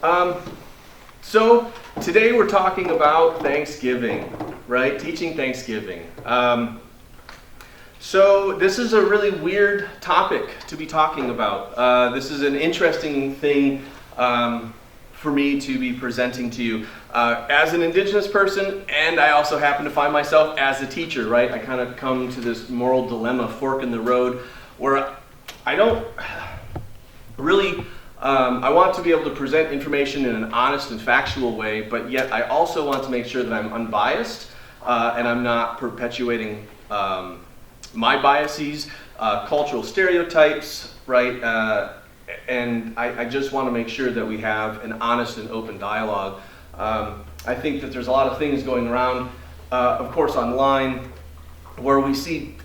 So today we're talking about Thanksgiving, right? Teaching Thanksgiving. So this is a really weird topic to be talking about. This is an interesting thing for me to be presenting to you. As an Indigenous person, and I also happen to find myself as a teacher, right? I kind of come to this moral dilemma, fork in the road, where I don't really... I want to be able to present information in an honest and factual way, but yet I also want to make sure that I'm unbiased and I'm not perpetuating my biases, cultural stereotypes, right? And I just want to make sure that we have an honest and open dialogue. I think that there's a lot of things going around, of course, online, where we see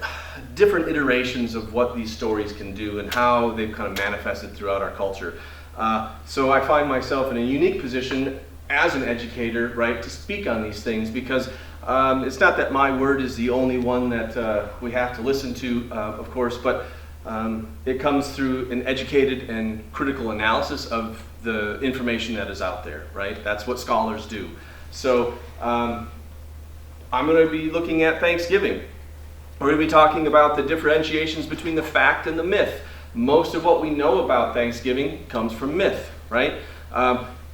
different iterations of what these stories can do and how they've kind of manifested throughout our culture. So I find myself in a unique position as an educator, right, to speak on these things, because it's not that my word is the only one that we have to listen to, of course, but it comes through an educated and critical analysis of the information that is out there, right? That's what scholars do. So I'm going to be looking at Thanksgiving. We're going to be talking about the differentiations between the fact and the myth. Most of what we know about Thanksgiving comes from myth, right?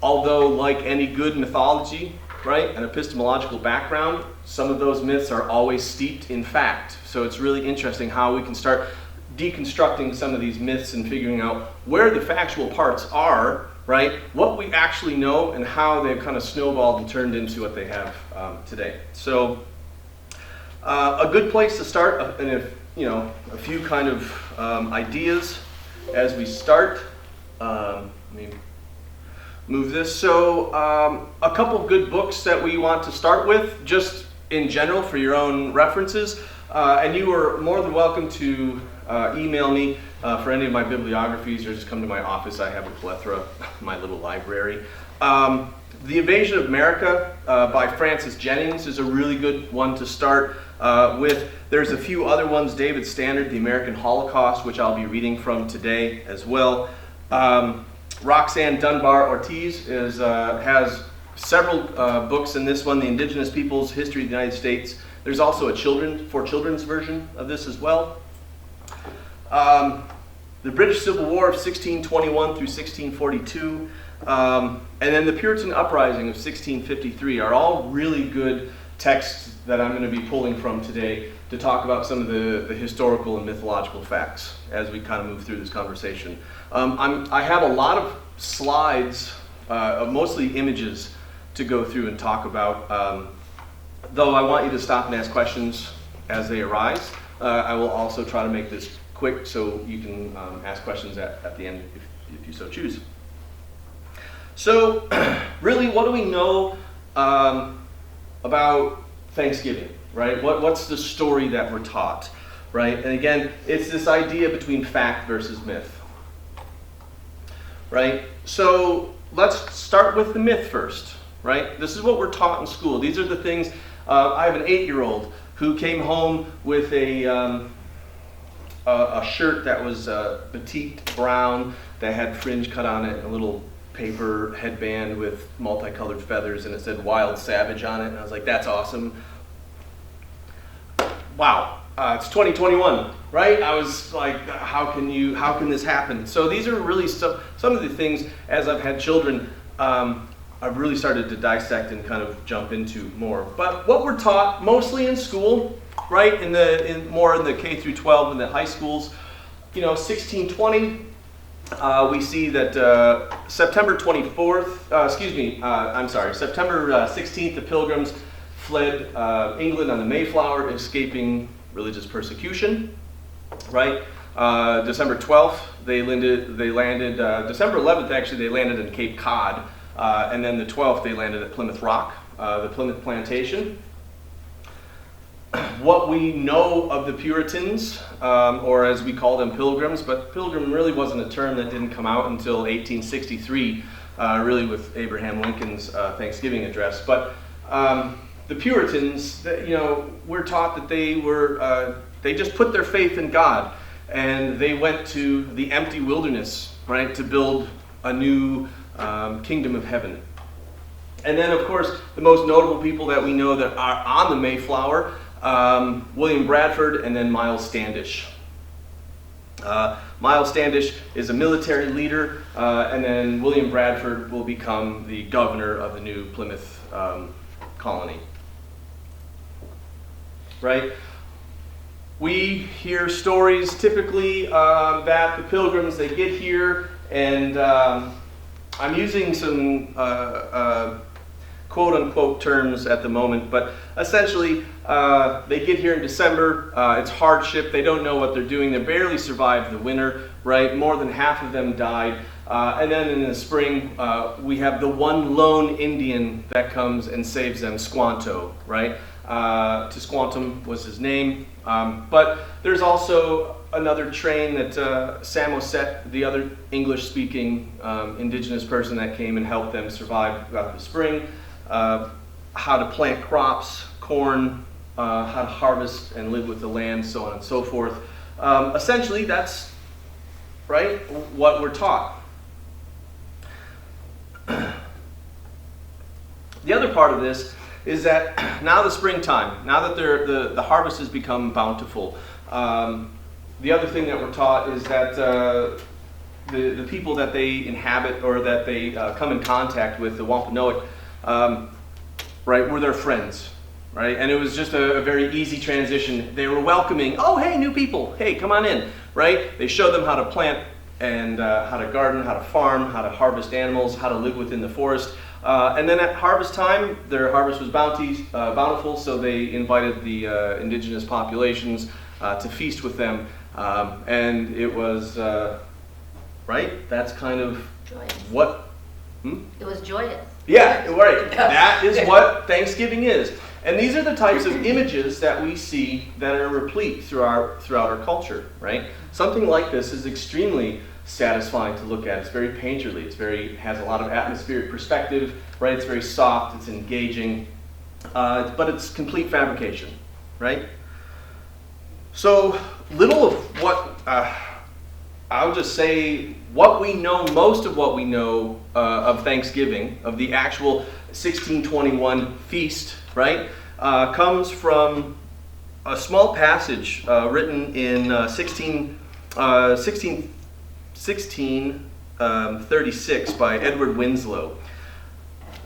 Although, like any good mythology, right, an epistemological background, some of those myths are always steeped in fact. So it's really interesting how we can start deconstructing some of these myths and figuring out where the factual parts are, right, what we actually know, and how they've kind of snowballed and turned into what they have today. So a good place to start, and if a few kind of ideas as we start. Let me move this. So a couple of good books that we want to start with, just in general for your own references. And you are more than welcome to email me for any of my bibliographies, or just come to my office. I have a plethora, my little library. The Invasion of America by Francis Jennings is a really good one to start with. There's a few other ones. David Standard, The American Holocaust, which I'll be reading from today as well. Roxanne Dunbar Ortiz has several books in this one, The Indigenous Peoples' History of the United States. There's also a children's version of this as well. The British Civil War of 1621 through 1642, and then the Puritan Uprising of 1653 are all really good texts that I'm going to be pulling from today to talk about some of the historical and mythological facts as we kind of move through this conversation. I have a lot of slides, mostly images, to go through and talk about, though I want you to stop and ask questions as they arise. I will also try to make this quick so you can ask questions at the end if you so choose. So really, what do we know about Thanksgiving, right? What's the story that we're taught, right? And again, it's this idea between fact versus myth, right? So let's start with the myth first, right? This is what we're taught in school. These are the things. I have an 8-year-old who came home with a shirt that was petite brown that had fringe cut on it, and a little paper headband with multicolored feathers, and it said Wild Savage on it, and I was like, that's awesome. Wow, it's 2021, right? I was like, how can this happen? So these are really some of the things, as I've had children, I've really started to dissect and kind of jump into more. But what we're taught mostly in school, right, more in the K through 12 in the high schools, 1620, we see that September 16th, the Pilgrims fled England on the Mayflower, escaping religious persecution, right? December 12th, they landed, December 11th, actually, they landed in Cape Cod, and then the 12th, they landed at Plymouth Rock, the Plymouth Plantation. What we know of the Puritans, or as we call them, Pilgrims, but Pilgrim really wasn't a term that didn't come out until 1863, really with Abraham Lincoln's Thanksgiving address. But the Puritans, we're taught that they just put their faith in God, and they went to the empty wilderness, right, to build a new kingdom of heaven. And then, of course, the most notable people that we know that are on the Mayflower, William Bradford and then Miles Standish. Miles Standish is a military leader, and then William Bradford will become the governor of the new Plymouth colony. Right? We hear stories typically that the Pilgrims, they get here, and I'm using some quote-unquote terms at the moment, but essentially they get here in December. It's hardship. They don't know what they're doing. They barely survived the winter, right? More than half of them died. And then in the spring, we have the one lone Indian that comes and saves them, Squanto, right? Tisquantum was his name. But there's also another train that Samoset, the other English-speaking indigenous person that came and helped them survive throughout the spring, how to plant crops, corn, how to harvest and live with the land, so on and so forth. Essentially, that's right what we're taught. The other part of this is that now the springtime, now that the harvest has become bountiful, the other thing that we're taught is that the people that they inhabit or that they come in contact with, the Wampanoag, right, were their friends, right? And it was just a very easy transition. They were welcoming, oh, hey, new people, hey, come on in, right? They showed them how to plant and how to garden, how to farm, how to harvest animals, how to live within the forest. And then at harvest time, their harvest was bountiful, so they invited the indigenous populations to feast with them. And it was, right, that's kind of joyous. What? It was joyous. Yeah, right. That is what Thanksgiving is. And these are the types of images that we see that are replete throughout our culture, right? Something like this is extremely satisfying to look at. It's very painterly. Has a lot of atmospheric perspective, right? It's very soft. It's engaging, but it's complete fabrication, right? So little of what I'll just say what we know. Most of what we know of Thanksgiving, of the actual 1621 feast, right, comes from a small passage written in 1636 by Edward Winslow.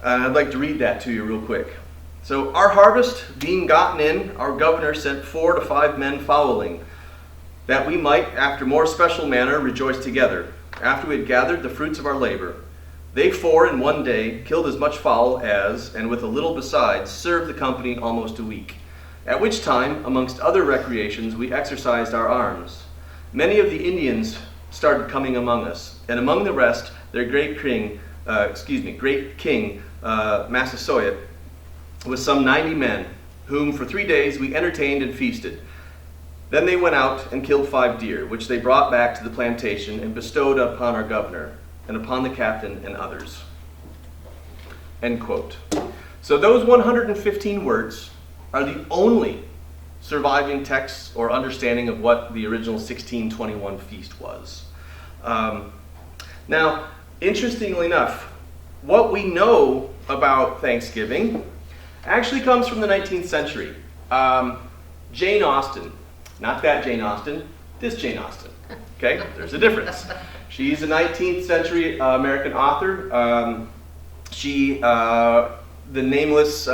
I'd like to read that to you real quick. So, our harvest being gotten in, our governor sent 4 to 5 men fowling, that we might, after more special manner, rejoice together, after we had gathered the fruits of our labor. They 4 in one day killed as much fowl as, and with a little besides, served the company almost a week. At which time, amongst other recreations, we exercised our arms. Many of the Indians started coming among us, and among the rest, their great king, Massasoi, with some 90 men, whom for 3 days we entertained and feasted. Then they went out and killed 5 deer, which they brought back to the plantation and bestowed upon our governor, and upon the captain and others. End quote. So those 115 words are the only surviving texts or understanding of what the original 1621 feast was. Now, interestingly enough, what we know about Thanksgiving actually comes from the 19th century. Jane Austen, not that Jane Austen, this Jane Austen. Okay, there's a difference. She's a 19th century American author. The Nameless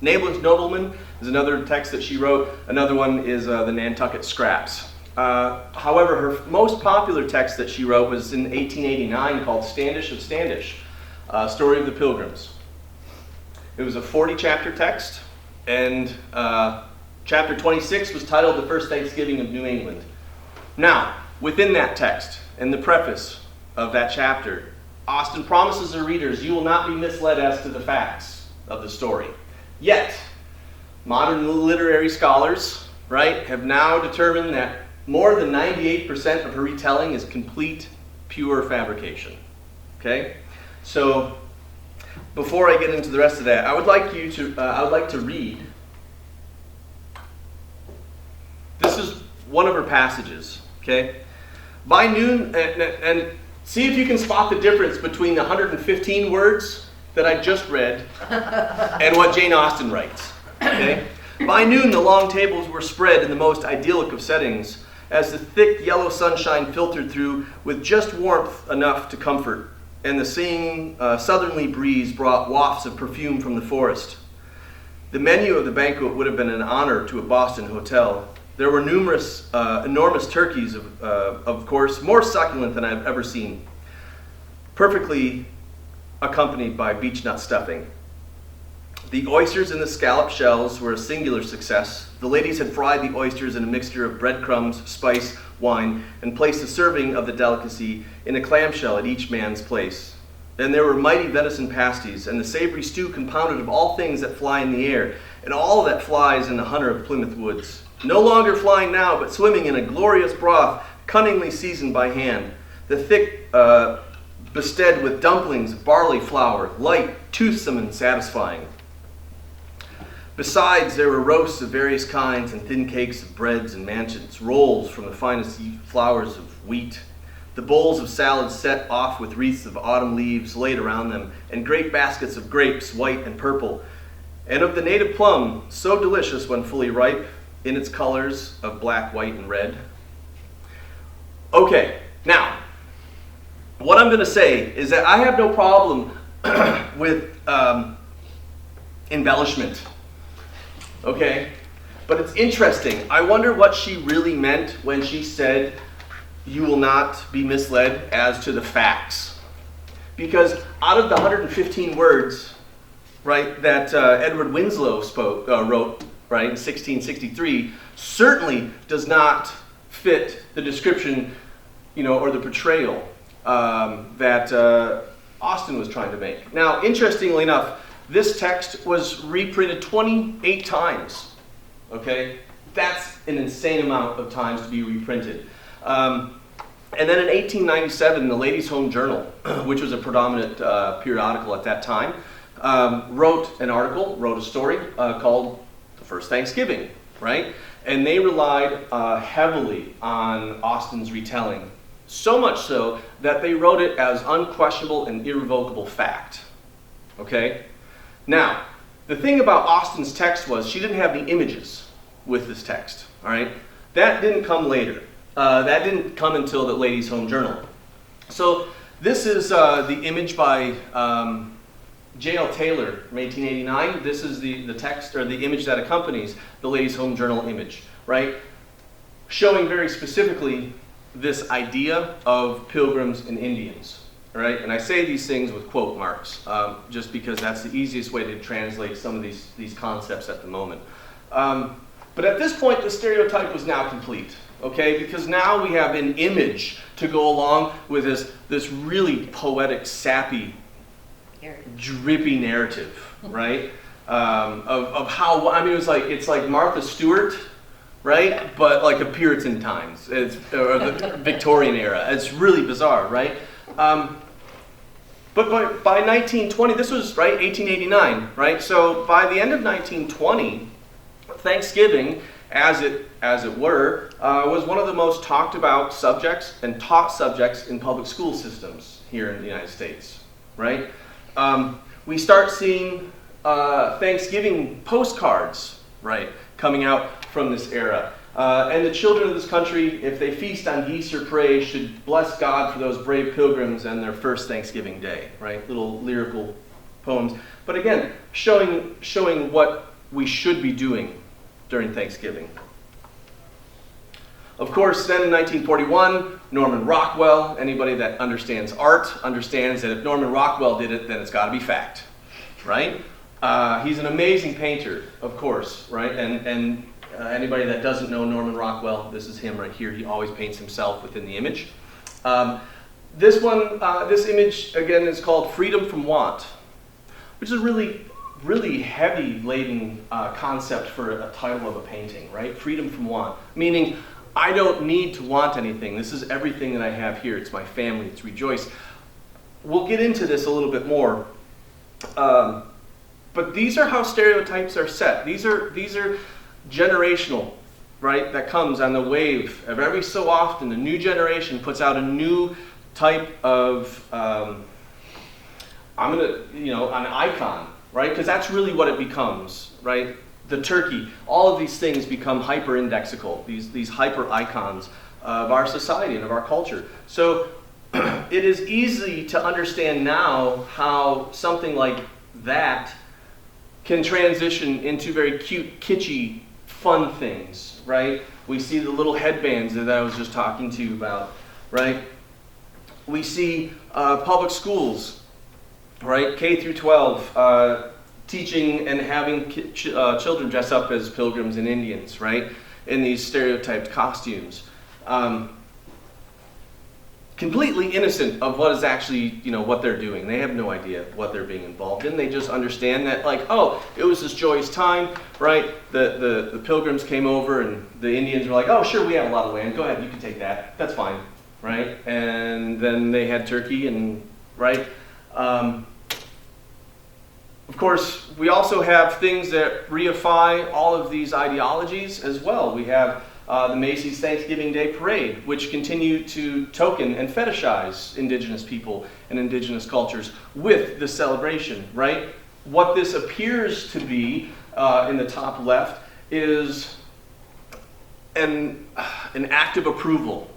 Nobleman is another text that she wrote. Another one is the Nantucket Scraps. However, her most popular text that she wrote was in 1889 called Standish of Standish, Story of the Pilgrims. It was a 40-chapter text, and chapter 26 was titled The First Thanksgiving of New England. Now, within that text, in the preface of that chapter, Austen promises her readers, you will not be misled as to the facts of the story. Yet, modern literary scholars, right, have now determined that more than 98% of her retelling is complete, pure fabrication. Okay? So, before I get into the rest of that, I would like to read. This is one of her passages. Okay? By noon, and See if you can spot the difference between the 115 words that I just read and what Jane Austen writes. Okay? By noon, the long tables were spread in the most idyllic of settings, as the thick yellow sunshine filtered through with just warmth enough to comfort, and the singing southerly breeze brought wafts of perfume from the forest. The menu of the banquet would have been an honor to a Boston hotel. There were numerous, enormous turkeys, of course, more succulent than I've ever seen, perfectly accompanied by beechnut stuffing. The oysters and the scallop shells were a singular success. The ladies had fried the oysters in a mixture of breadcrumbs, spice, wine, and placed a serving of the delicacy in a clamshell at each man's place. Then there were mighty venison pasties, and the savory stew compounded of all things that fly in the air, and all that flies in the hunter of Plymouth woods. No longer flying now, but swimming in a glorious broth, cunningly seasoned by hand. The thick, bested with dumplings of barley flour, light, toothsome, and satisfying. Besides, there were roasts of various kinds and thin cakes of breads and manchets, rolls from the finest flours of wheat, the bowls of salad set off with wreaths of autumn leaves laid around them, and great baskets of grapes, white and purple, and of the native plum, so delicious when fully ripe, in its colors of black, white, and red. Okay, now, what I'm going to say is that I have no problem with embellishment. Okay? But it's interesting. I wonder what she really meant when she said, "You will not be misled as to the facts." Because out of the 115 words, right, that Edward Winslow wrote, right, in 1663, certainly does not fit the description, or the portrayal that Austen was trying to make. Now, interestingly enough, this text was reprinted 28 times, okay? That's an insane amount of times to be reprinted. And then in 1897, the Ladies' Home Journal, which was a predominant periodical at that time, wrote a story called The First Thanksgiving, right? And they relied heavily on Austen's retelling, so much so that they wrote it as unquestionable and irrevocable fact, okay? Now, the thing about Austen's text was she didn't have the images with this text, all right? That didn't come later. That didn't come until the Ladies' Home Journal. So this is the image by J.L. Taylor from 1889. This is the text or the image that accompanies the Ladies' Home Journal image, right? Showing very specifically this idea of pilgrims and Indians. Right? And I say these things with quote marks, just because that's the easiest way to translate some of these concepts at the moment. But at this point, the stereotype was now complete, okay? Because now we have an image to go along with this really poetic, sappy, drippy narrative, right? Of how, I mean, it's like Martha Stewart, right? But like a Puritan times, or the Victorian era. It's really bizarre, right? But by 1920, this was, right, 1889, right? So by the end of 1920, Thanksgiving, as it were, was one of the most talked about subjects and taught subjects in public school systems here in the United States, right? We start seeing Thanksgiving postcards, right, coming out from this era. And the children of this country, if they feast on geese or prey, should bless God for those brave pilgrims and their first Thanksgiving day, right? Little lyrical poems. But again, showing what we should be doing during Thanksgiving. Of course, then in 1941, Norman Rockwell, anybody that understands art understands that if Norman Rockwell did it, then it's got to be fact, right? He's an amazing painter, of course, right? And anybody that doesn't know Norman Rockwell, this is him right here. He always paints himself within the image. This image, again, is called Freedom from Want, which is a really heavy-laden concept for a title of a painting, right? Freedom from want, meaning I don't need to want anything. This is everything that I have here. It's my family. It's rejoice. We'll get into this a little bit more. But these are how stereotypes are set. These are generational, right? That comes on the wave of every so often a new generation puts out a new type of, an icon, right? Because that's really what it becomes, right? The turkey, all of these things become hyper-indexical, these hyper-icons of our society and of our culture. So it is easy to understand now how something like that can transition into very cute, kitschy, fun things, right? We see the little headbands that I was just talking to you about, right? We see public schools, right, K through 12, teaching and having children dress up as pilgrims and Indians, right, in these stereotyped costumes. Completely innocent of what is actually, what they're doing. They have no idea what they're being involved in. They just understand that, like, oh, it was this joyous time, right? The pilgrims came over and the Indians were like, oh, sure, we have a lot of land. Go ahead, you can take that. That's fine, right? And then they had turkey and, right? Of course, we also have things that reify all of these ideologies as well. We have the Macy's Thanksgiving Day Parade, which continue to token and fetishize Indigenous people and Indigenous cultures with the celebration, right? What this appears to be in the top left is an act of approval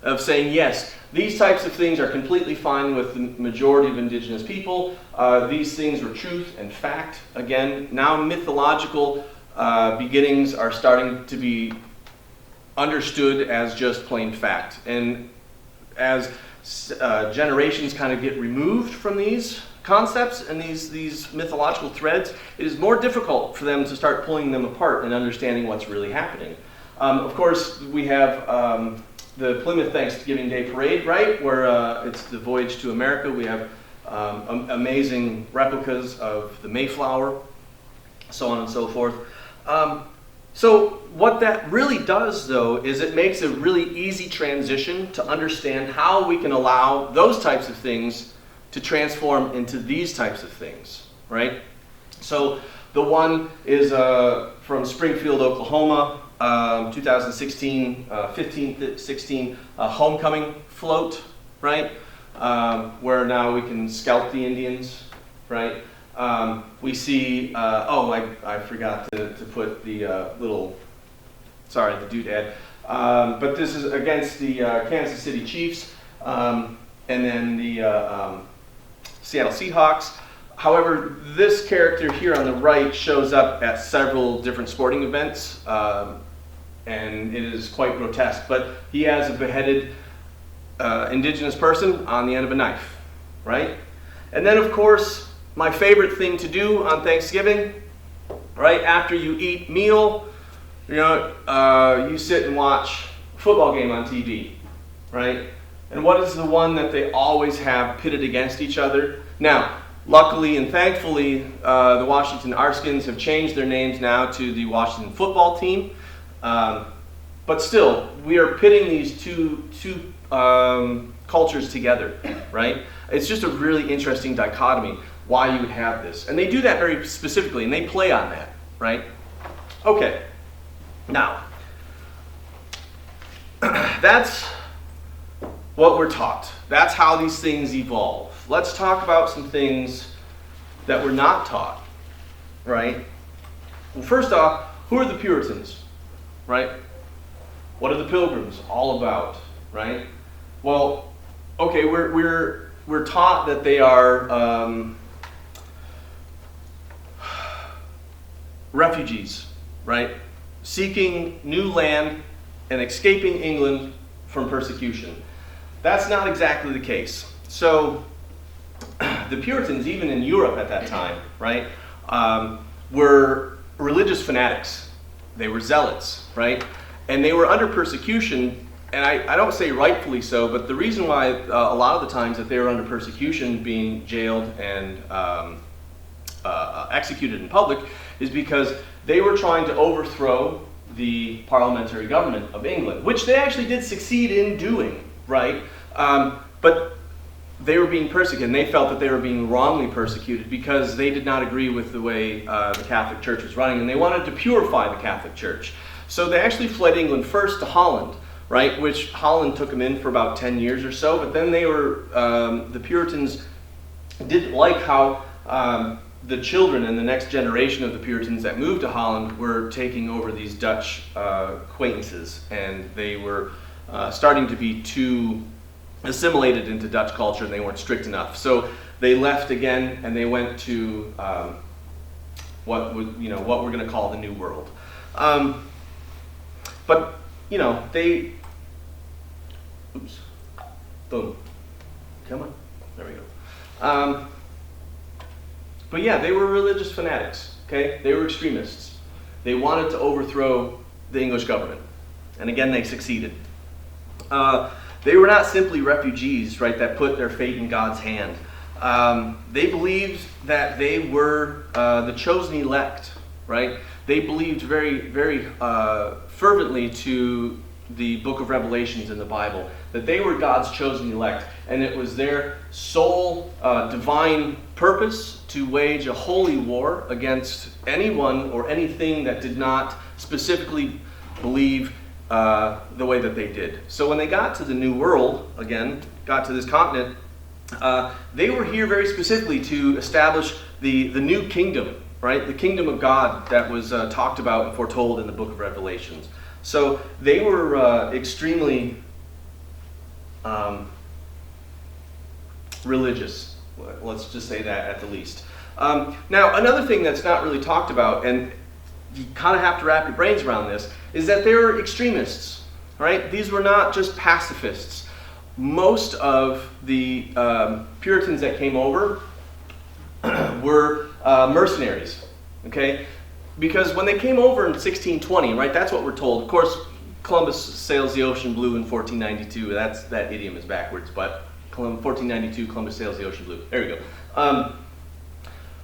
of saying, yes, these types of things are completely fine with the majority of Indigenous people. These things are truth and fact. Again, now mythological beginnings are starting to be understood as just plain fact. And as generations kind of get removed from these concepts and these mythological threads, it is more difficult for them to start pulling them apart and understanding what's really happening. Of course, we have the Plymouth Thanksgiving Day Parade, right, where it's the voyage to America. We have amazing replicas of the Mayflower, so on and so forth. So what that really does, though, is it makes a really easy transition to understand how we can allow those types of things to transform into these types of things, right? So the one is from Springfield, Oklahoma, 2016, 15-16 homecoming float, right? Where now we can scalp the Indians, right? We see, I forgot to put the the doodad. But this is against the Kansas City Chiefs, and then the Seattle Seahawks. However, this character here on the right shows up at several different sporting events, and it is quite grotesque. But he has a beheaded Indigenous person on the end of a knife, right? And then, of course, my favorite thing to do on Thanksgiving, right after you eat meal, you sit and watch a football game on TV, right? And what is the one that they always have pitted against each other? Now, luckily and thankfully, the Washington Arskins have changed their names now to the Washington football team. But still, we are pitting these two cultures together, right? It's just a really interesting dichotomy why you would have this. And they do that very specifically, and they play on that, right? Okay. Now, that's what we're taught. That's how these things evolve. Let's talk about some things that we're not taught, right? Well, first off, who are the Puritans, right? What are the Pilgrims all about, right? Well, okay, we're taught that they are refugees, right? Seeking new land and escaping England from persecution. That's not exactly the case. So the Puritans, even in Europe at that time, right, were religious fanatics. They were zealots, right? And they were under persecution, and I don't say rightfully so, but the reason why a lot of the times that they were under persecution, being jailed and executed in public, is because they were trying to overthrow the parliamentary government of England, which they actually did succeed in doing, right? But they were being persecuted, and they felt that they were being wrongly persecuted because they did not agree with the way the Catholic Church was running, and they wanted to purify the Catholic Church. So they actually fled England first to Holland, right? Which Holland took them in for about 10 years or so, but then they were, the Puritans didn't like how the children and the next generation of the Puritans that moved to Holland were taking over these Dutch acquaintances, and they were starting to be too assimilated into Dutch culture, and they weren't strict enough. So they left again, and they went to what we're going to call the New World. But they, oops, boom, come on, there we go. But yeah, they were religious fanatics. Okay, they were extremists. They wanted to overthrow the English government, and again, they succeeded. They were not simply refugees, right, that put their fate in God's hand. They believed that they were the chosen elect, right? They believed very, very fervently to the book of Revelations in the Bible, that they were God's chosen elect, and it was their sole divine purpose to wage a holy war against anyone or anything that did not specifically believe the way that they did. So when they got to the New World, again, got to this continent, they were here very specifically to establish the new kingdom, right? The kingdom of God that was talked about and foretold in the book of Revelations. So they were extremely religious. Let's just say that at the least. Now, another thing that's not really talked about, and you kind of have to wrap your brains around this, is that they were extremists, right? These were not just pacifists. Most of the Puritans that came over were mercenaries, okay? Because when they came over in 1620, right, that's what we're told. Of course, Columbus sails the ocean blue in 1492. That idiom is backwards, but 1492, Columbus sails the ocean blue. There we go.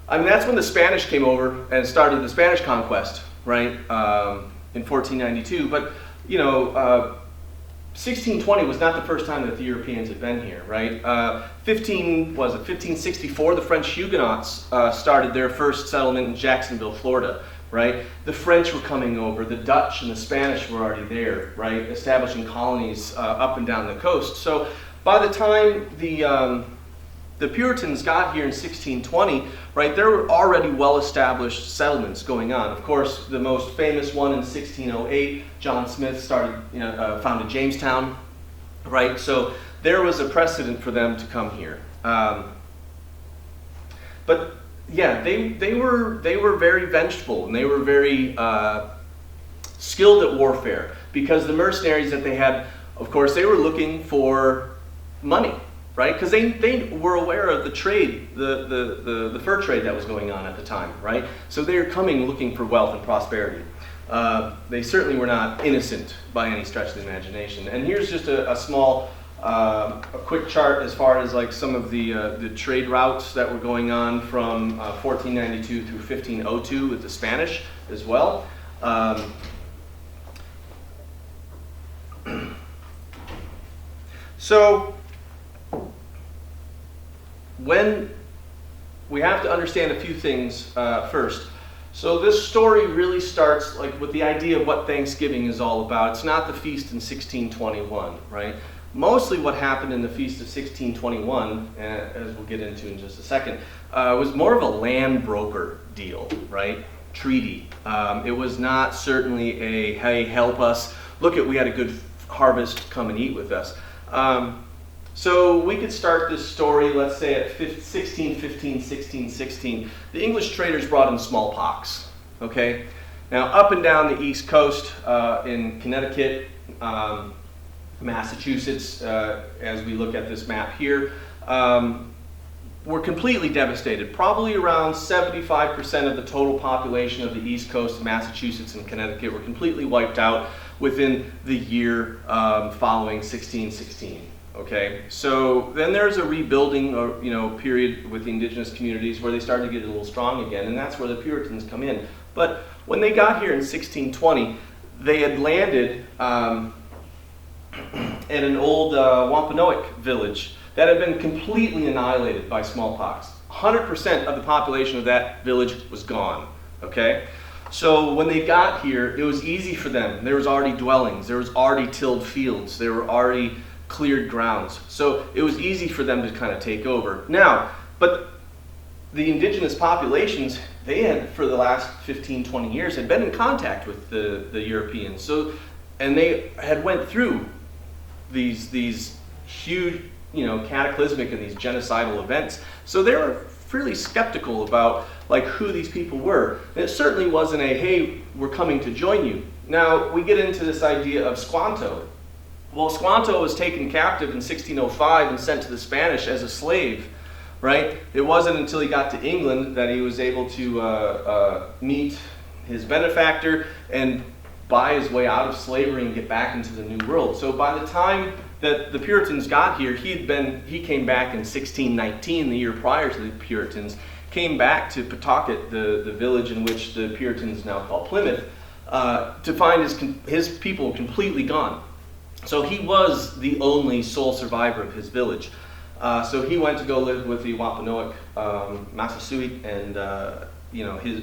That's when the Spanish came over and started the Spanish conquest, right, in 1492. But, 1620 was not the first time that the Europeans had been here, right? 1564, the French Huguenots started their first settlement in Jacksonville, Florida, right? The French were coming over, the Dutch and the Spanish were already there, right, establishing colonies up and down the coast. So by the time the Puritans got here in 1620, right, there were already well-established settlements going on. Of course, the most famous one in 1608, John Smith founded Jamestown, right? So there was a precedent for them to come here. But yeah, they were very vengeful, and they were very skilled at warfare, because the mercenaries that they had, of course, they were looking for money, right? Because they were aware of the trade, the fur trade that was going on at the time, right? So they were coming looking for wealth and prosperity. They certainly were not innocent by any stretch of the imagination. And here's just a small, a quick chart as far as like some of the trade routes that were going on from 1492 through 1502 with the Spanish as well. So when we have to understand a few things first. So this story really starts like with the idea of what Thanksgiving is all about. It's not the feast in 1621, right? Mostly what happened in the feast of 1621, as we'll get into in just a second, was more of a land broker deal, right? Treaty. It was not certainly a, hey, help us. Look we had a good harvest, come and eat with us. So we could start this story, let's say at 1615, 1616. The English traders brought in smallpox, okay? Now up and down the East Coast in Connecticut, Massachusetts, as we look at this map here, were completely devastated. Probably around 75% of the total population of the East Coast, Massachusetts and Connecticut, were completely wiped out within the year following 1616. Okay, so then there's a rebuilding period with the indigenous communities where they started to get a little strong again, and that's where the Puritans come in. But when they got here in 1620, they had landed at an old Wampanoag village that had been completely annihilated by smallpox. 100% of the population of that village was gone. Okay, So when they got here, it was easy for them. There was already dwellings, there was already tilled fields, there were already cleared grounds. So it was easy for them to kind of take over. Now, but the indigenous populations, they had, for the last 15, 20 years, had been in contact with the Europeans. So, and they had went through these huge, cataclysmic and these genocidal events. So they were fairly skeptical about like who these people were. And it certainly wasn't a, hey, we're coming to join you. Now, we get into this idea of Squanto. Well, Squanto was taken captive in 1605 and sent to the Spanish as a slave, right? It wasn't until he got to England that he was able to meet his benefactor and buy his way out of slavery and get back into the New World. So by the time that the Puritans got here, he came back in 1619, the year prior to the Puritans, came back to Pawtucket, the village in which the Puritans now call Plymouth, to find his people completely gone. So he was the only sole survivor of his village. So he went to go live with the Wampanoag, Massasoi, and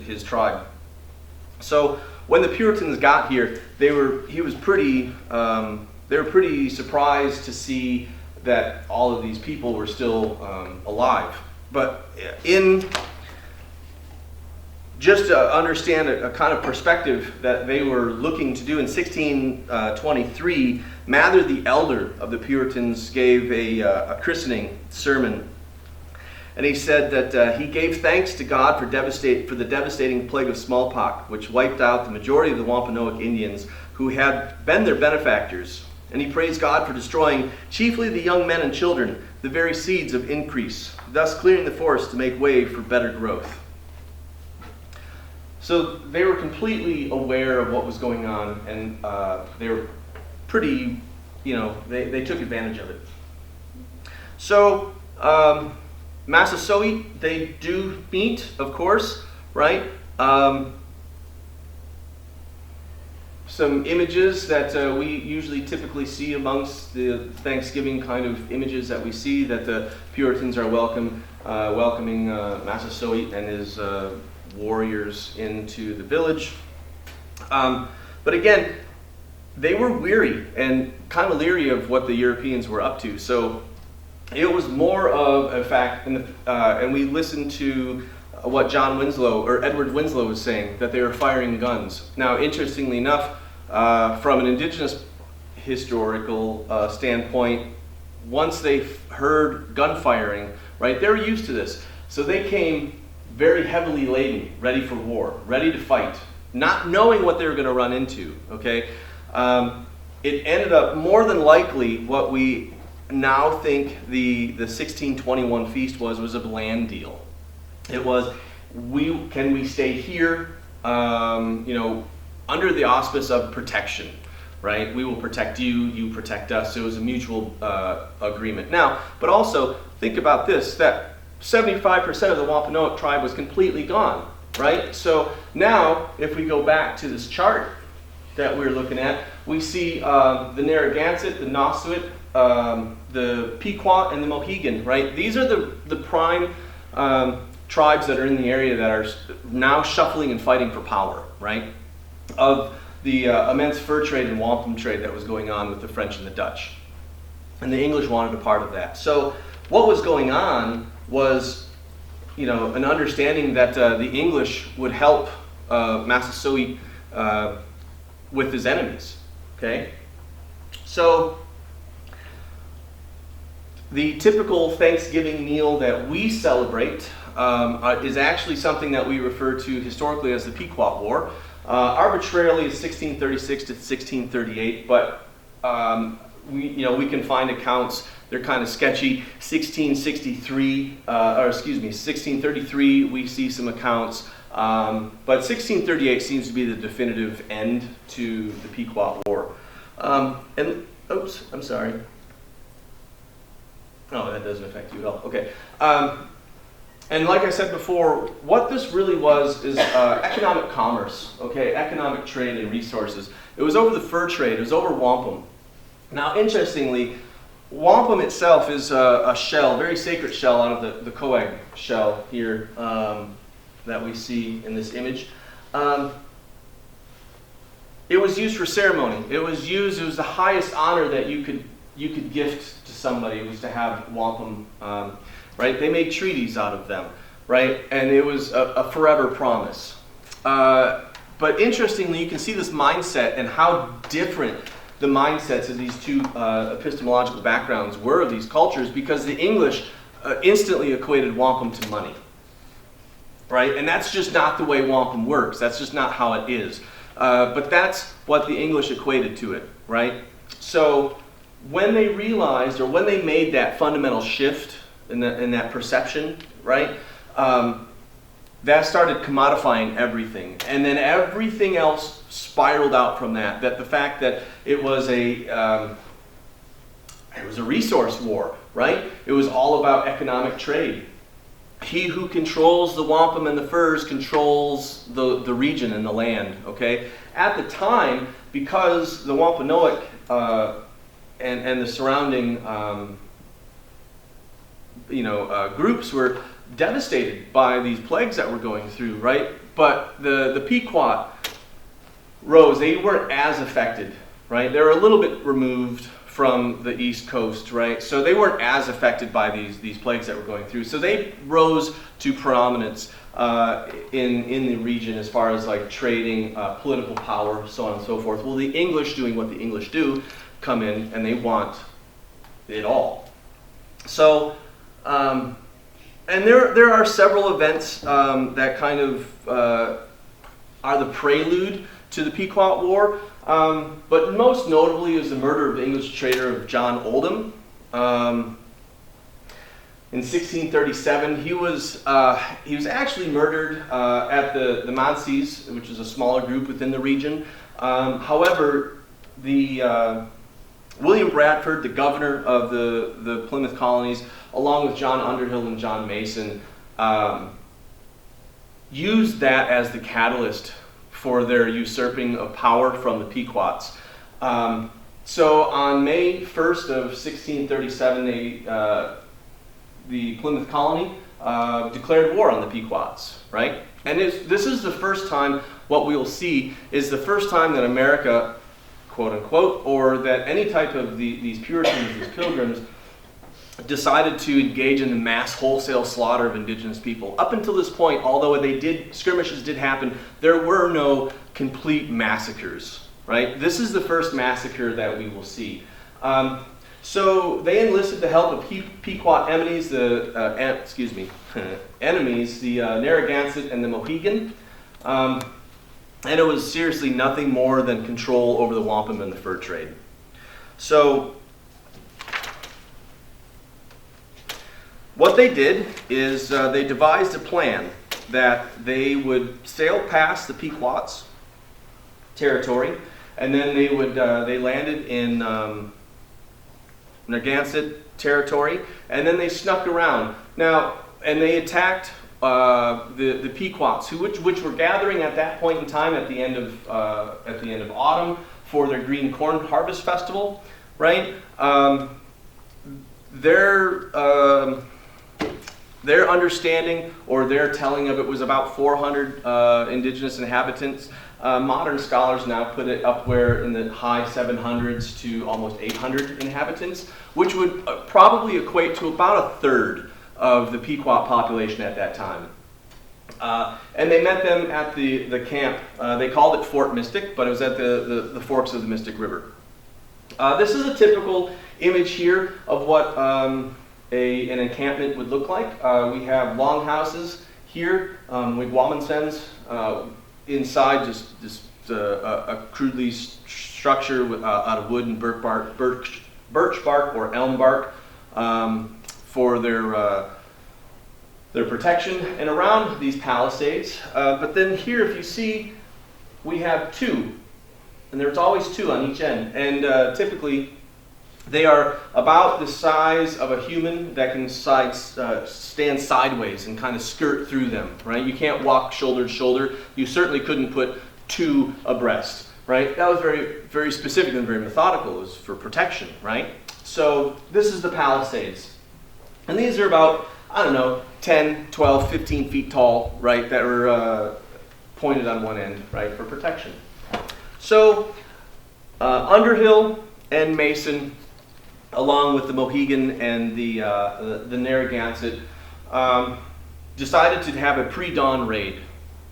his tribe. So when the Puritans got here, they were pretty surprised to see that all of these people were still alive. But just to understand a kind of perspective that they were looking to do, in 1623, Mather the elder of the Puritans gave a christening sermon. And he said that he gave thanks to God for the devastating plague of smallpox, which wiped out the majority of the Wampanoag Indians who had been their benefactors. And he praised God for destroying chiefly the young men and children, the very seeds of increase, thus clearing the forest to make way for better growth. So they were completely aware of what was going on, and they were pretty, they took advantage of it. So Massasoi, they do meet, of course, right? Some images that we usually typically see amongst the Thanksgiving kind of images that we see, that the Puritans are welcoming Massasoi and his warriors into the village. But again, they were weary and kind of leery of what the Europeans were up to. So it was more of a fact, and we listened to what Edward Winslow was saying, that they were firing guns. Now, interestingly enough, from an Indigenous historical standpoint, once they heard gun firing, right, they were used to this. So they came very heavily laden, ready for war, ready to fight, not knowing what they were going to run into, okay? It ended up more than likely what we now think the 1621 feast was a bland deal. It was, can we stay here, under the auspice of protection, right? We will protect you, you protect us. So it was a mutual agreement. Now, but also think about this, that 75% of the Wampanoag tribe was completely gone, right? So now, if we go back to this chart that we're looking at, we see the Narragansett, the Nassauit, the Pequot, and the Mohegan, right? These are the prime tribes that are in the area that are now shuffling and fighting for power, right? Of the immense fur trade and wampum trade that was going on with the French and the Dutch. And the English wanted a part of that. So what was going on was, an understanding that the English would help Massasoi with his enemies, okay? So the typical Thanksgiving meal that we celebrate is actually something that we refer to historically as the Pequot War. Arbitrarily, it's 1636 to 1638, but we can find accounts. They're kind of sketchy. 1633, we see some accounts. But 1638 seems to be the definitive end to the Pequot War. Oops, I'm sorry. Oh, that doesn't affect you at all. Okay. And like I said before, what this really was is economic commerce, okay? Economic trade and resources. It was over the fur trade. It was over wampum. Now, interestingly, wampum itself is a shell, very sacred shell out of the coag shell here that we see in this image. it was used for ceremony. It was the highest honor that you could gift to somebody, was to have wampum, right? They made treaties out of them, right? And it was a forever promise. But interestingly, you can see this mindset and how different the mindsets of these two epistemological backgrounds were of these cultures, because the English instantly equated wampum to money, right? And that's just not the way wampum works. That's just not how it is. But that's what the English equated to it, right? So when they realized, or when they made that fundamental shift in that perception, right? That started commodifying everything, and then everything else spiraled out from that. That the fact that it was a resource war, right? It was all about economic trade. He who controls the wampum and the furs controls the region and the land. Okay. At the time, because the Wampanoag and the surrounding groups were devastated by these plagues that were going through, right? But the Pequot rose. They weren't as affected, right? They were a little bit removed from the East Coast, right? So they weren't as affected by these plagues that were going through. So they rose to prominence in the region as far as like trading, political power, so on and so forth. Well, the English, doing what the English do, come in and they want it all. So, and there are several events that kind of are the prelude to the Pequot War, but most notably is the murder of the English trader of John Oldham. In 1637, he was actually murdered at the Massasoi, which is a smaller group within the region. However, the William Bradford, the governor of the Plymouth colonies, along with John Underhill and John Mason, used that as the catalyst for their usurping of power from the Pequots. So on May 1st of 1637, the Plymouth colony declared war on the Pequots, right? And this is the first time, what we will see is the first time that America, quote unquote, or that any type of these Puritans, these Pilgrims, decided to engage in the mass wholesale slaughter of indigenous people. Up until this point, although skirmishes did happen, there were no complete massacres, right? This is the first massacre that we will see. So they enlisted the help of Pequot enemies, enemies, the Narragansett and the Mohegan, and it was seriously nothing more than control over the wampum and the fur trade. So what they did is they devised a plan that they would sail past the Pequots territory, and then they landed in Narragansett territory, and then they snuck around. Now, and they attacked the Pequots, which were gathering at that point in time at the end of autumn for their green corn harvest festival, right? Their understanding or their telling of it was about 400 indigenous inhabitants. Modern scholars now put it up where in the high 700s to almost 800 inhabitants, which would probably equate to about a third of the Pequot population at that time. And they met them at the camp. They called it Fort Mystic, but it was at the forks of the Mystic River. This is a typical image here of what an encampment would look like. We have longhouses here, wigwamensens, inside just a crudely structure out of wood and birch bark or elm bark for their protection, and around these palisades. But then here, if you see, we have two, and there's always two on each end, and typically they are about the size of a human that can stand sideways and kind of skirt through them, right? You can't walk shoulder to shoulder. You certainly couldn't put two abreast, right? That was very, very specific and very methodical. It was for protection, right? So this is the Palisades. And these are about, 10, 12, 15 feet tall, right, that were pointed on one end, right, for protection. So Underhill and Mason, along with the Mohegan and the Narragansett, decided to have a pre-dawn raid.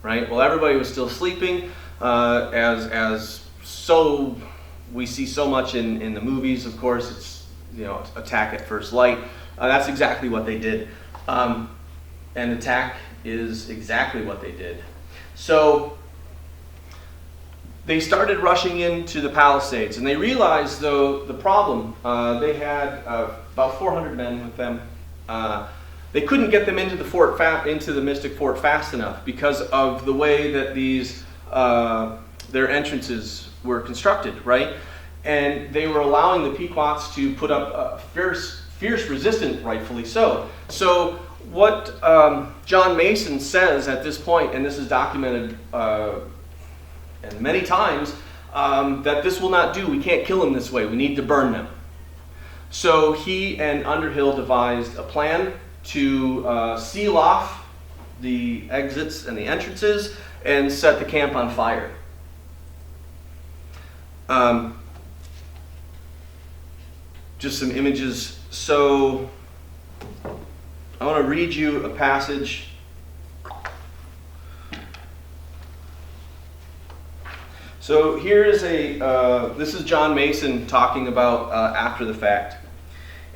Right? Well, everybody was still sleeping, as so we see so much in the movies. Of course, it's attack at first light. That's exactly what they did. An attack is exactly what they did. So they started rushing into the Palisades, and they realized, though, the problem. They had about 400 men with them. They couldn't get them into the fort, into the Mystic Fort fast enough because of the way that these their entrances were constructed, right? And they were allowing the Pequots to put up fierce resistance, rightfully so. So what John Mason says at this point, and this is documented and many times, that this will not do. We can't kill them this way. We need to burn them. So he and Underhill devised a plan to seal off the exits and the entrances and set the camp on fire. Just some images. So I want to read you a passage. So here is this is John Mason talking about after the fact.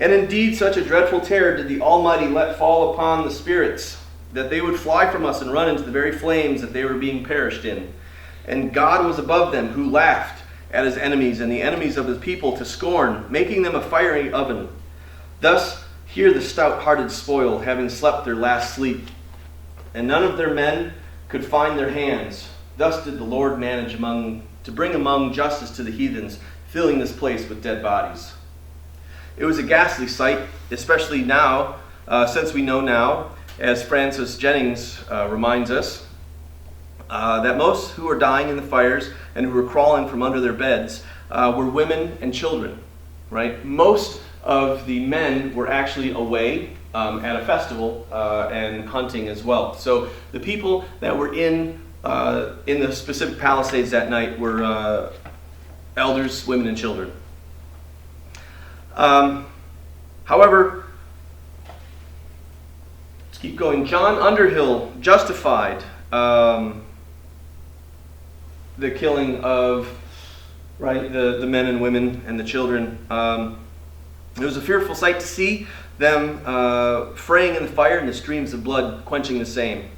And indeed such a dreadful terror did the Almighty let fall upon the spirits, that they would fly from us and run into the very flames that they were being perished in. And God was above them, who laughed at his enemies and the enemies of his people to scorn, making them a fiery oven. Thus hear the stout-hearted spoil, having slept their last sleep. And none of their men could find their hands. Thus did the Lord manage to bring among justice to the heathens, filling this place with dead bodies. It was a ghastly sight, especially now, since we know now, as Francis Jennings reminds us, that most who were dying in the fires and who were crawling from under their beds were women and children, right? Most of the men were actually away at a festival and hunting as well. So the people that were in the specific Palisades that night were elders, women, and children. However, let's keep going. John Underhill justified the killing of the men and women and the children. It was a fearful sight to see them fraying in the fire and the streams of blood quenching the same.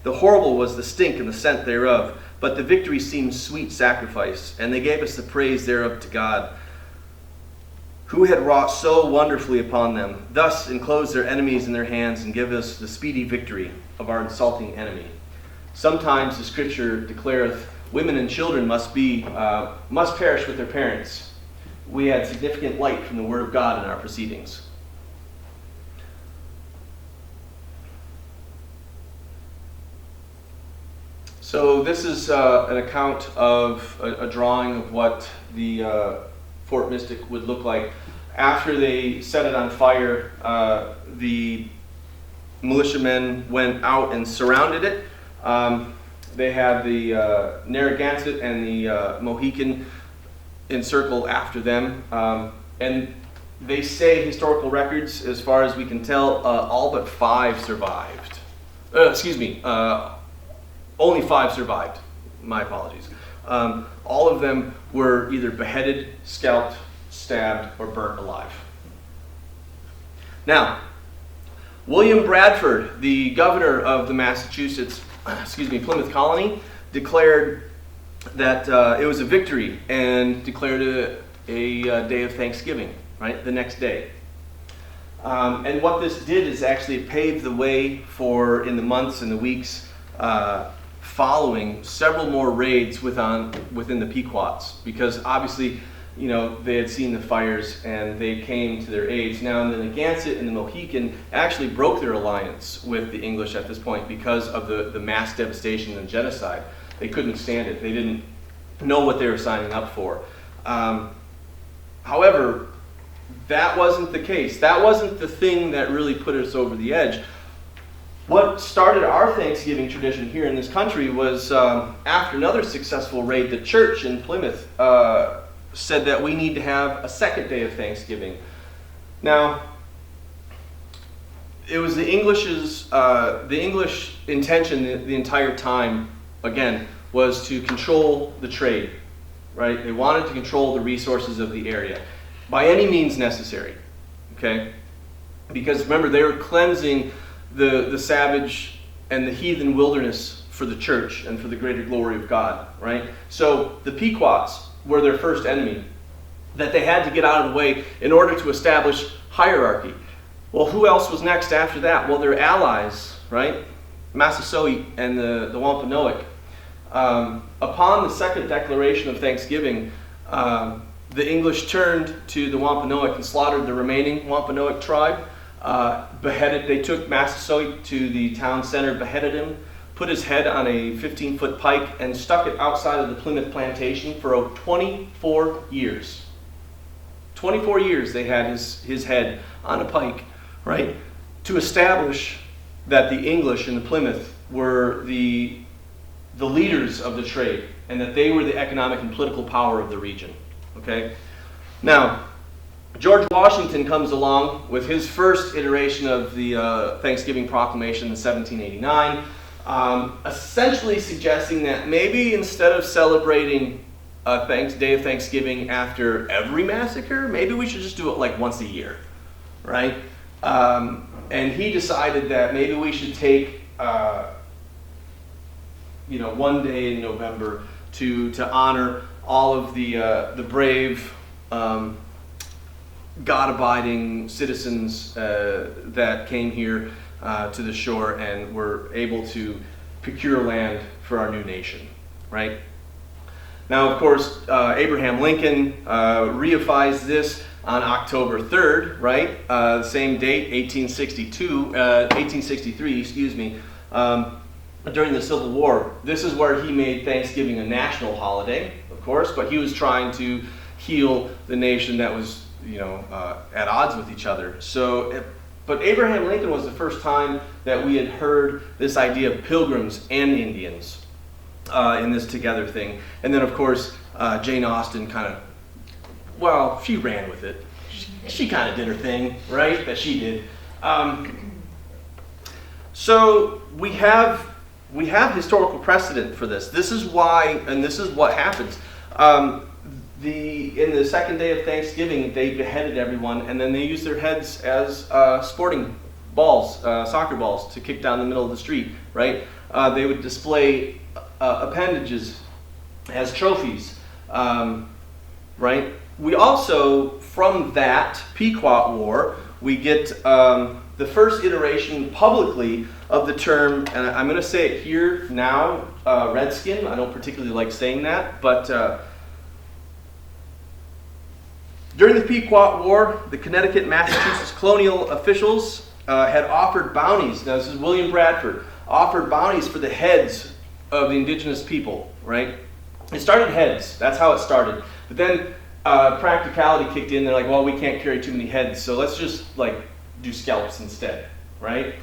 The horrible was the stink and the scent thereof, but the victory seemed sweet sacrifice, and they gave us the praise thereof to God, who had wrought so wonderfully upon them, thus enclose their enemies in their hands and give us the speedy victory of our insulting enemy. Sometimes the scripture declareth, women and children must perish with their parents. We had significant light from the word of God in our proceedings. So this is an account of a drawing of what the Fort Mystic would look like. After they set it on fire, the militiamen went out and surrounded it. They had the Narragansett and the Mohican encircled after them. And they say, historical records, as far as we can tell, all but 5 survived. Only 5 survived. My apologies. All of them were either beheaded, scalped, stabbed, or burnt alive. Now, William Bradford, the governor of the Massachusetts, Plymouth colony, declared that it was a victory and declared a day of Thanksgiving, right, the next day. And what this did is actually pave the way for, in the months and the weeks following, several more raids within the Pequots, because obviously, they had seen the fires and they came to their aid. Now, the Narragansett and the Mohican actually broke their alliance with the English at this point because of the mass devastation and genocide. They couldn't stand it. They didn't know what they were signing up for. However, that wasn't the case. That wasn't the thing that really put us over the edge. What started our Thanksgiving tradition here in this country was after another successful raid, the church in Plymouth said that we need to have a second day of Thanksgiving. Now, it was the English intention the entire time, again, was to control the trade, right? They wanted to control the resources of the area by any means necessary, okay? Because remember, they were cleansing the savage and the heathen wilderness for the church and for the greater glory of God, right? So the Pequots were their first enemy that they had to get out of the way in order to establish hierarchy. Well, who else was next after that? Well, their allies, right? Massasoi and the Wampanoag. Upon the second declaration of Thanksgiving, the English turned to the Wampanoag and slaughtered the remaining Wampanoag tribe. They took Massasoi to the town center, beheaded him, put his head on a 15-foot pike, and stuck it outside of the Plymouth plantation for 24 years. 24 years they had his head on a pike, right? To establish that the English in the Plymouth were the leaders of the trade, and that they were the economic and political power of the region, okay? Now, George Washington comes along with his first iteration of the Thanksgiving Proclamation in 1789, essentially suggesting that maybe instead of celebrating a Day of Thanksgiving after every massacre, maybe we should just do it like once a year, right? And he decided that maybe we should take one day in November to honor all of the brave, God-abiding citizens that came here to the shore and were able to procure land for our new nation, right? Now, of course, Abraham Lincoln reifies this on October 3rd, right? Same date, 1863, excuse me, during the Civil War. This is where he made Thanksgiving a national holiday, of course, but he was trying to heal the nation that was, at odds with each other. But Abraham Lincoln was the first time that we had heard this idea of Pilgrims and Indians in this together thing. And then, of course, Jane Austen she ran with it. She kind of did her thing, right? That she did. So we have historical precedent for this. This is why, and this is what happens. In the second day of Thanksgiving, they beheaded everyone, and then they used their heads as sporting balls, soccer balls, to kick down the middle of the street, right? They would display appendages as trophies, right? We also, from that Pequot War, we get the first iteration publicly of the term, and I'm going to say it here now, redskin. I don't particularly like saying that, but during the Pequot War, the Connecticut and Massachusetts colonial officials had offered bounties. Now, this is William Bradford, offered bounties for the heads of the indigenous people, right? It started heads. That's how it started. But then practicality kicked in. They're like, well, we can't carry too many heads, so let's just do scalps instead, right?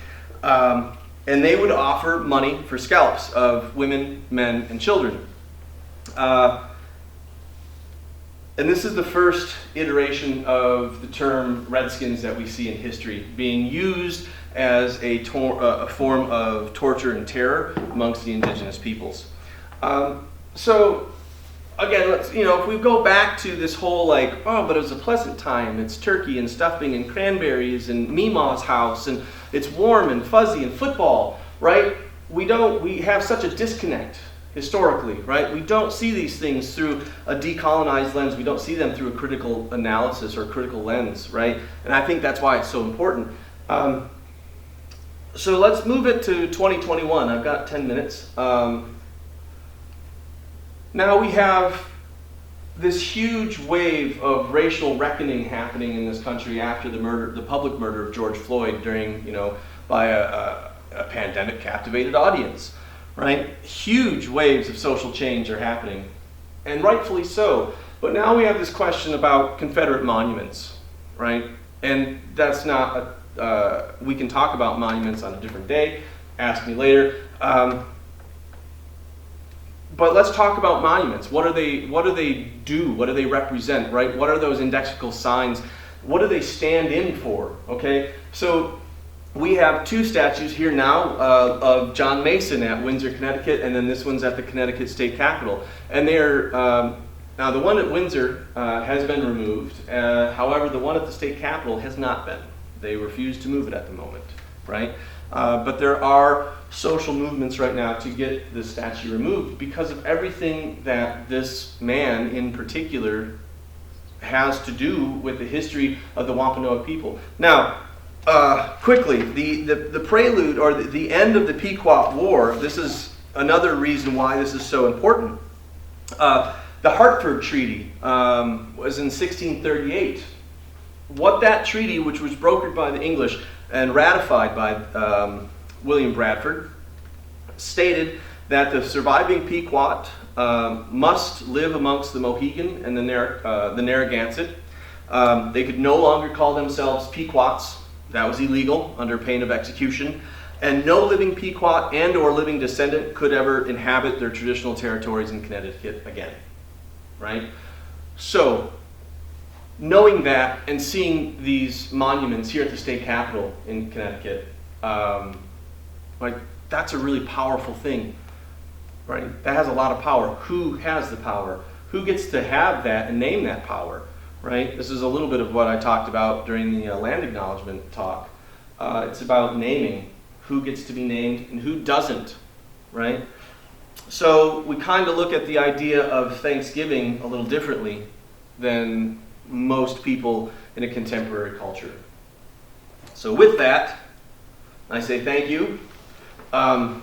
And they would offer money for scalps of women, men, and children. And this is the first iteration of the term redskins that we see in history being used as a form of torture and terror amongst the indigenous peoples. So again, if we go back to this whole but it was a pleasant time, it's turkey and stuffing and cranberries and Meemaw's house and it's warm and fuzzy and football, right? We have such a disconnect historically, right? We don't see these things through a decolonized lens. We don't see them through a critical analysis or critical lens, right? And I think that's why it's so important. So let's move it to 2021. I've got 10 minutes. Now we have this huge wave of racial reckoning happening in this country after the public murder of George Floyd by a pandemic captivated audience, right? Huge waves of social change are happening, and rightfully so. But now we have this question about Confederate monuments, right? And that's not we can talk about monuments on a different day. Ask me later. But let's talk about monuments. What do they do? What do they represent, right? What are those indexical signs? What do they stand in for, okay? So we have two statues here now of John Mason at Windsor, Connecticut, and then this one's at the Connecticut State Capitol. And they're, now the one at Windsor has been removed. However, the one at the State Capitol has not been. They refuse to move it at the moment, right? But there are social movements right now to get this statue removed because of everything that this man in particular has to do with the history of the Wampanoag people. Now, quickly, the prelude or the end of the Pequot War, this is another reason why this is so important. The Hartford Treaty was in 1638. What that treaty, which was brokered by the English and ratified by William Bradford, stated that the surviving Pequot must live amongst the Mohegan and the Narragansett. They could no longer call themselves Pequots. That was illegal under pain of execution. And no living Pequot and or living descendant could ever inhabit their traditional territories in Connecticut again. Right? So, knowing that and seeing these monuments here at the state capitol in Connecticut, like that's a really powerful thing, right? That has a lot of power. Who has the power? Who gets to have that and name that power, right? This is a little bit of what I talked about during the land acknowledgement talk. It's about naming who gets to be named and who doesn't, right? So we kind of look at the idea of Thanksgiving a little differently than most people in a contemporary culture. So with that, I say thank you. Are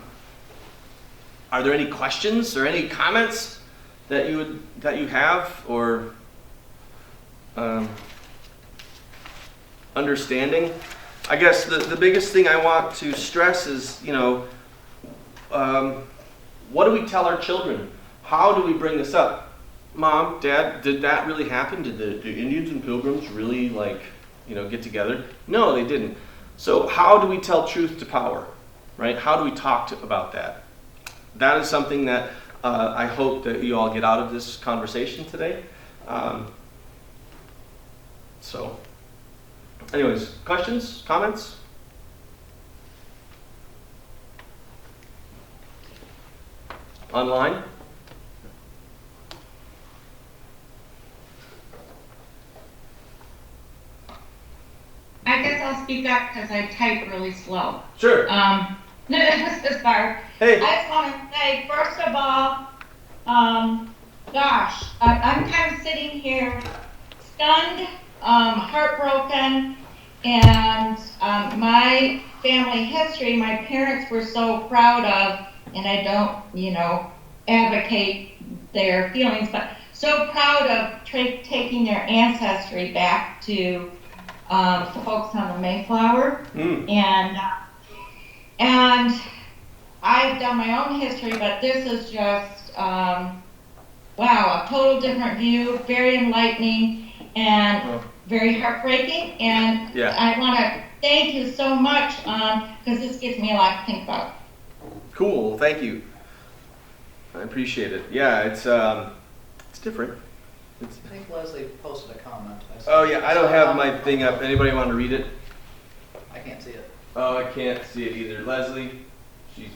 there any questions or any comments that you have or understanding? I guess the biggest thing I want to stress is, what do we tell our children? How do we bring this up? Mom, Dad, did that really happen? Did the Indians and Pilgrims really get together? No, they didn't. So how do we tell truth to power, right? How do we talk about that? That is something that I hope that you all get out of this conversation today. So, anyways, questions, comments? Online? I guess I'll speak up because I type really slow. Sure. This is Barb. Hey. I just want to say, first of all, gosh, I'm kind of sitting here stunned, heartbroken, and my family history, my parents were so proud of, and I don't, advocate their feelings, but so proud of taking their ancestry back to the folks on the Mayflower, and I've done my own history, but this is just wow, a total different view, very enlightening and very heartbreaking. And yeah. I want to thank you so much because this gives me a lot to think about. Cool, thank you. I appreciate it. Yeah, it's different. I think Leslie posted a comment. Oh yeah, I don't have my thing up. Anybody want to read it? I can't see it. Oh, I can't see it either. Leslie? She's...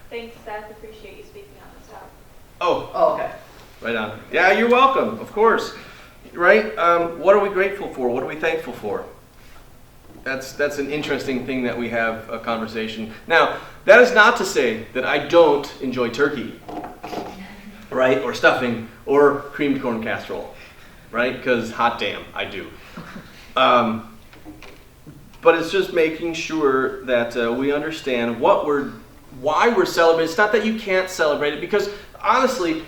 Thanks, Seth. Appreciate you speaking on this topic. Oh, okay. Right on. Yeah, you're welcome, of course. Right? What are we grateful for? What are we thankful for? That's an interesting thing that we have a conversation. Now, that is not to say that I don't enjoy turkey, right? Or stuffing, or creamed corn casserole, right? Because hot damn, I do. But it's just making sure that we understand why we're celebrating. It's not that you can't celebrate it, because honestly,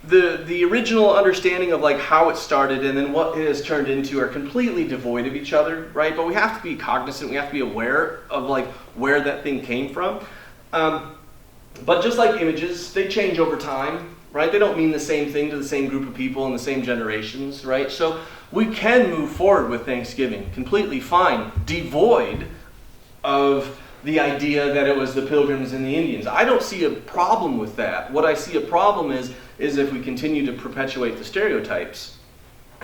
the original understanding of like how it started and then what it has turned into are completely devoid of each other, right? But we have to be cognizant, we have to be aware of like where that thing came from. But just like images, they change over time, right? They don't mean the same thing to the same group of people in the same generations, right? So we can move forward with Thanksgiving completely fine, devoid of the idea that it was the Pilgrims and the Indians. I don't see a problem with that. What I see a problem is if we continue to perpetuate the stereotypes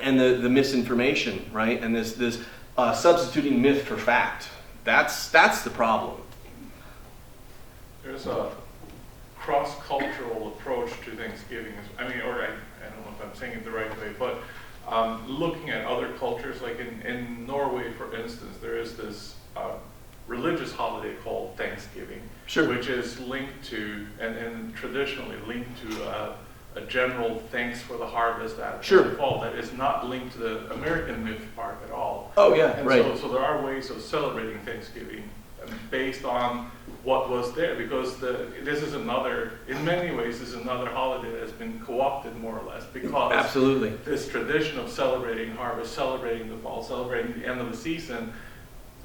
and the misinformation, right? And this substituting myth for fact. That's the problem. There's a cross-cultural approach to Thanksgiving. I don't know if I'm saying it the right way, but looking at other cultures, like in Norway, for instance, there is this religious holiday called Thanksgiving, Sure. which is linked to, and traditionally linked to a general thanks for the harvest that Sure. the fall that is not linked to the American myth part at all. Oh yeah, And right. so there are ways of celebrating Thanksgiving based on what was there, because this is another, in many ways, this is another holiday that has been co-opted more or less, because Absolutely. this tradition of celebrating harvest, celebrating the fall, celebrating the end of the season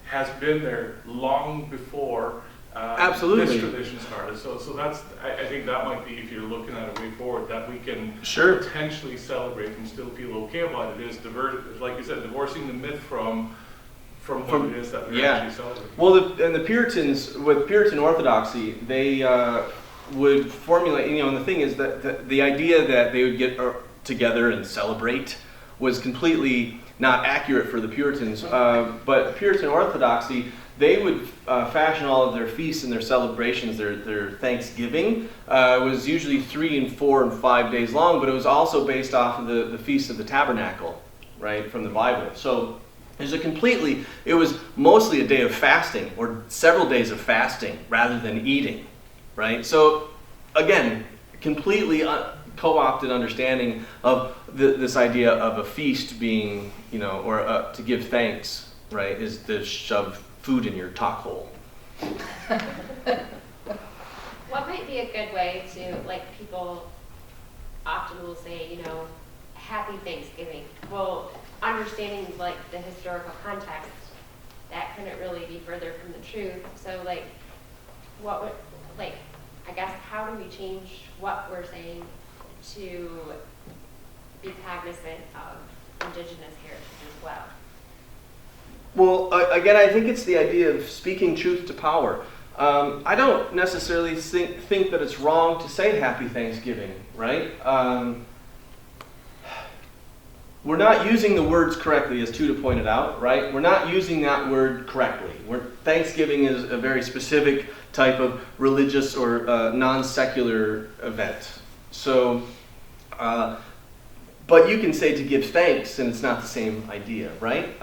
has been there long before Absolutely. this tradition started. So that's, I think that might be, if you're looking at a way forward, that we can Sure. potentially celebrate and still feel okay about it, is like you said, divorcing the myth from what it is that we actually celebrate. Well, the Puritans, with Puritan orthodoxy, they would formulate, and the thing is that the idea that they would get together and celebrate was completely not accurate for the Puritans. But Puritan orthodoxy, they would fashion all of their feasts and their celebrations, their Thanksgiving, was usually 3 and 4 and 5 days long, but it was also based off of the Feast of the Tabernacle, right, from the Bible. So it was mostly a day of fasting, or several days of fasting, rather than eating, right? So, again, completely co-opted understanding of this idea of a feast being, or to give thanks, right, is to shove food in your talk hole. What might be a good way to, like, people often will say, Happy Thanksgiving. Well, understanding, like, the historical context, that couldn't really be further from the truth. So, like, I guess, how do we change what we're saying to be cognizant of Indigenous heritage as well? Well, again, I think it's the idea of speaking truth to power. I don't necessarily think that it's wrong to say Happy Thanksgiving, right? We're not using the words correctly, as Tuda pointed out, right? We're not using that word correctly. Thanksgiving is a very specific type of religious or non-secular event. So, but you can say to give thanks, and it's not the same idea, right?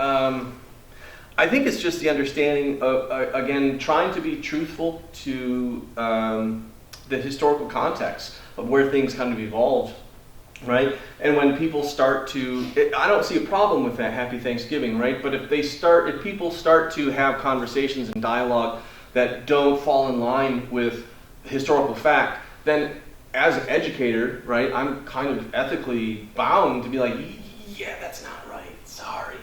I think it's just the understanding of, again, trying to be truthful to the historical context of where things kind of evolved, right? And when people start to, I don't see a problem with that Happy Thanksgiving, right? But if people start to have conversations and dialogue that don't fall in line with historical fact, then as an educator, right, I'm kind of ethically bound to be like, yeah, that's not right, sorry.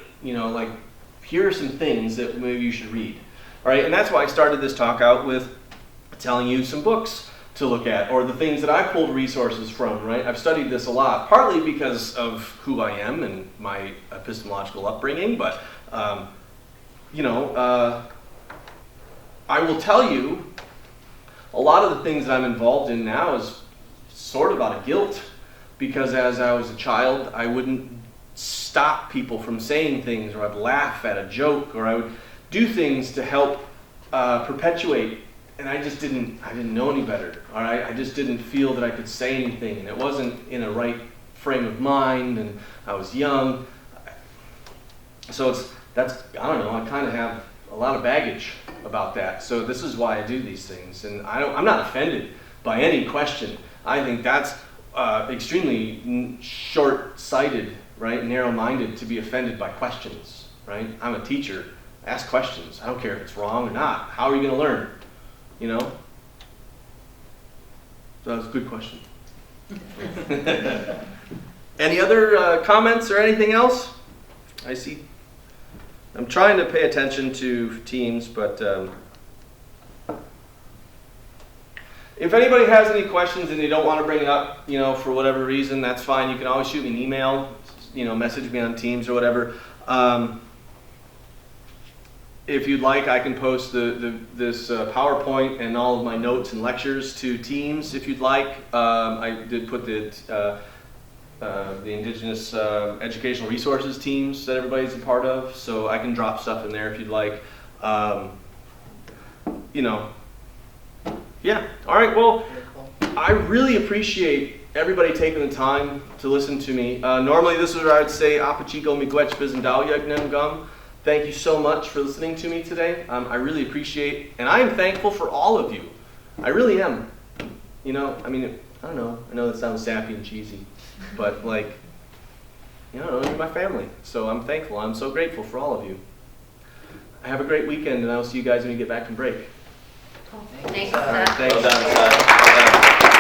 Here are some things that maybe you should read, all right? And that's why I started this talk out with telling you some books to look at, or the things that I pulled resources from, right? I've studied this a lot, partly because of who I am and my epistemological upbringing, but, I will tell you, a lot of the things that I'm involved in now is sort of out of guilt, because as I was a child, I wouldn't stop people from saying things, or I'd laugh at a joke, or I would do things to help perpetuate, and I didn't know any better, all right? I just didn't feel that I could say anything, and it wasn't in a right frame of mind, and I was young. So I don't know, I kind of have a lot of baggage about that. So this is why I do these things, and I'm not offended by any question. I think that's extremely short-sighted, right, narrow-minded to be offended by questions, right? I'm a teacher. Ask questions. I don't care if it's wrong or not. How are you going to learn? So that was a good question. Any other comments or anything else? I see. I'm trying to pay attention to teams, but if anybody has any questions and they don't want to bring it up, for whatever reason, that's fine. You can always shoot me an email, message me on Teams or whatever. if you'd like, I can post this PowerPoint and all of my notes and lectures to Teams if you'd like. I did put the Indigenous educational resources teams that everybody's a part of, so I can drop stuff in there if you'd like. You know, yeah. All right. Well, I really appreciate everybody taking the time to listen to me. Normally, this is where I'd say "Apachico miigwech bizendao gum." Thank you so much for listening to me today. I really appreciate, and I am thankful for all of you. I really am. You know, I mean, I don't know. I know that sounds sappy and cheesy, but like, you know, you're my family. So I'm thankful. I'm so grateful for all of you. Have a great weekend, and I'll see you guys when you get back from break. Thanks, All right, Seth. thanks. Well done, Seth. Well done.